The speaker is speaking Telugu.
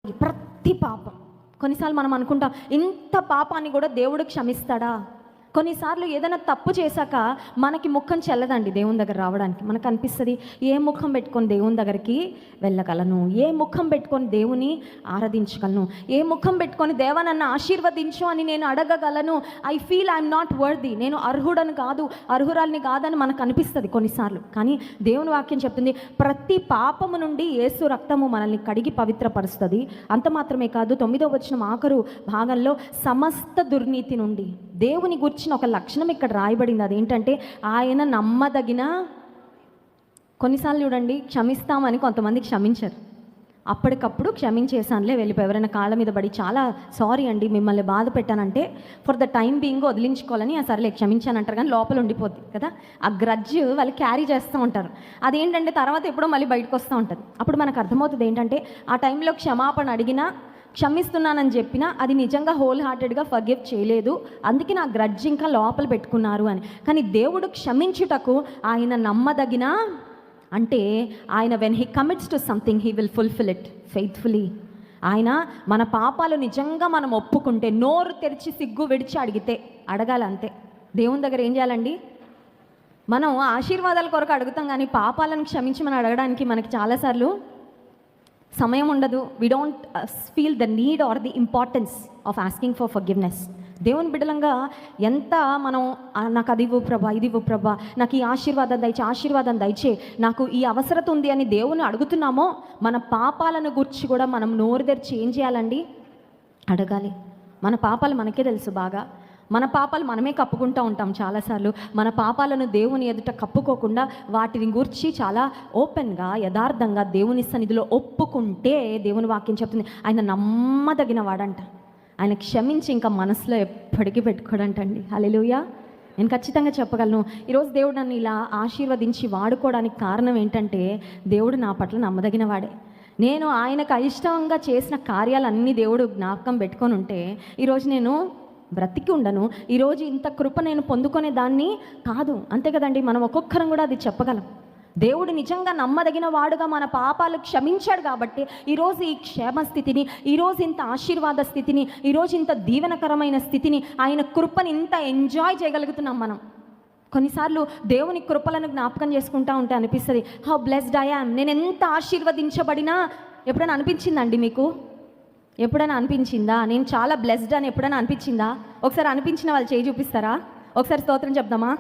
ప్రతి పాపం. కొన్నిసార్లు మనం అనుకుంటాం ఇంత పాపాన్ని కూడా దేవుడు క్షమిస్తాడా? కొన్నిసార్లు ఏదైనా తప్పు చేశాక మనకి ముఖం చెల్లదండి దేవుని దగ్గర రావడానికి. మనకు అనిపిస్తుంది, ఏ ముఖం పెట్టుకొని దేవుని దగ్గరికి వెళ్ళగలను, ఏ ముఖం పెట్టుకొని దేవుని ఆరాధించగలను, ఏ ముఖం పెట్టుకొని దేవా నన్ను ఆశీర్వదించు అని నేను అడగగలను. I feel I'm not worthy, నేను అర్హుడని కాదు, అర్హురాల్ని కాదని మనకు అనిపిస్తుంది కొన్నిసార్లు. కానీ దేవుని వాక్యం చెప్తుంది, ప్రతి పాపము నుండి యేసు రక్తము మనల్ని కడిగి పవిత్రపరుస్తుంది. అంత మాత్రమే కాదు, 9వ వచనం ఆఖరు భాగంలో సమస్త దుర్నీతి నుండి దేవుని గురించిన ఒక లక్షణం ఇక్కడ రాయబడింది. అదేంటంటే ఆయన నమ్మదగిన. కొన్నిసార్లు చూడండి, క్షమిస్తామని కొంతమంది క్షమించరు, అప్పటికప్పుడు క్షమించేసానులే వెళ్ళిపోయి ఎవరైనా కాళ్ళ మీద పడి చాలా సారీ అండి మిమ్మల్ని బాధ పెట్టానంటే ఫర్ ద టైం బీయింగ్ వదిలించుకోవాలని సరేలే క్షమించానంటారు, కానీ లోపల ఉండిపోద్ది కదా ఆ గ్రడ్జ్. వాళ్ళు క్యారీ చేస్తూ ఉంటారు. అదేంటంటే తర్వాత ఎప్పుడో మళ్ళీ బయటకు వస్తూ ఉంటుంది. అప్పుడు మనకు అర్థమవుతుంది ఏంటంటే ఆ టైంలో క్షమాపణ అడిగినా, క్షమిస్తున్నానని చెప్పినా అది నిజంగా హోల్ హార్టెడ్గా ఫర్గివ్ చేయలేదు, అందుకే నా గ్రడ్జ్ ఇంకా లోపల పెట్టుకున్నారు అని. కానీ దేవుడు క్షమించుటకు ఆయన నమ్మదగిన. అంటే ఆయన when he commits to something he will fulfil it faithfully. ఆయన మన పాపాలు నిజంగా మనం ఒప్పుకుంటే, నోరు తెరిచి సిగ్గు విడిచి అడిగితే, అడగాలి అంతే. దేవుని దగ్గర ఏం చేయాలండి? మనం ఆశీర్వాదాల కొరకు అడుగుతాం, కానీ పాపాలను క్షమించమని అడగడానికి మనకి చాలాసార్లు సమయం ఉండదు. We don't feel the need or the importance of asking for forgiveness. దేవుని బిడ్డలంగా ఎంత మనం నాకు అది ఇవ్వు ప్రభా, ఇది ఇవ్వు ప్రభా, నాకు ఈ ఆశీర్వాదం దయచే, నాకు ఈ అవసరత ఉంది అని దేవుని అడుగుతున్నామో, మన పాపాలను గురించి కూడా మనం నోరు తెరిచి ఏం చేయాలండి? అడగాలి. మన పాపాలు మనకే తెలుసు బాగా. మన పాపాలు మనమే కప్పుకుంటూ ఉంటాం చాలాసార్లు. మన పాపాలను దేవుని ఎదుట కప్పుకోకుండా వాటిని గురించి చాలా ఓపెన్గా యథార్థంగా దేవుని సన్నిధిలో ఒప్పుకుంటే, దేవుని వాక్యం చెప్తుంది ఆయన నమ్మదగిన వాడంట. ఆయన క్షమించి ఇంకా మనసులో ఎప్పటికీ పెట్టుకోడంటండి. హల్లెలూయా. నేను ఖచ్చితంగా చెప్పగలను, ఈరోజు దేవుడు నన్ను ఇలా ఆశీర్వదించి వాడుకోవడానికి కారణం ఏంటంటే, దేవుడు నా పట్ల నమ్మదగిన వాడే. నేను ఆయనకు అయిష్టంగా చేసిన కార్యాలన్నీ దేవుడు జ్ఞాపకం పెట్టుకొని ఉంటే ఈరోజు నేను బ్రతికి ఉండను, ఈరోజు ఇంత కృప నేను పొందుకునే దాన్ని కాదు. అంతే కదండి, మనం ఒక్కొక్కరం కూడా అది చెప్పగలం. దేవుడు నిజంగా నమ్మదగిన వాడుగా మన పాపాలు క్షమించాడు కాబట్టి ఈరోజు ఈ క్షేమ స్థితిని, ఈరోజు ఇంత ఆశీర్వాద స్థితిని, ఈరోజు ఇంత దీవెనకరమైన స్థితిని, ఆయన కృపని ఇంత ఎంజాయ్ చేయగలుగుతున్నాం మనం. కొన్నిసార్లు దేవుని కృపలను జ్ఞాపకం చేసుకుంటా ఉంటే అనిపిస్తుంది, హౌ బ్లెస్డ్ ఐ యామ్, నేను ఎంత ఆశీర్వదించబడినా. ఎప్పుడైనా అనిపించిందండి మీకు? ఎప్పుడైనా అనిపించిందా నేను చాలా బ్లెస్డ్ అని ఎప్పుడైనా అనిపించిందా? ఒకసారి అనిపించిన వాళ్ళు చేయి చూపిస్తారా? ఒకసారి స్తోత్రం చెప్దామా?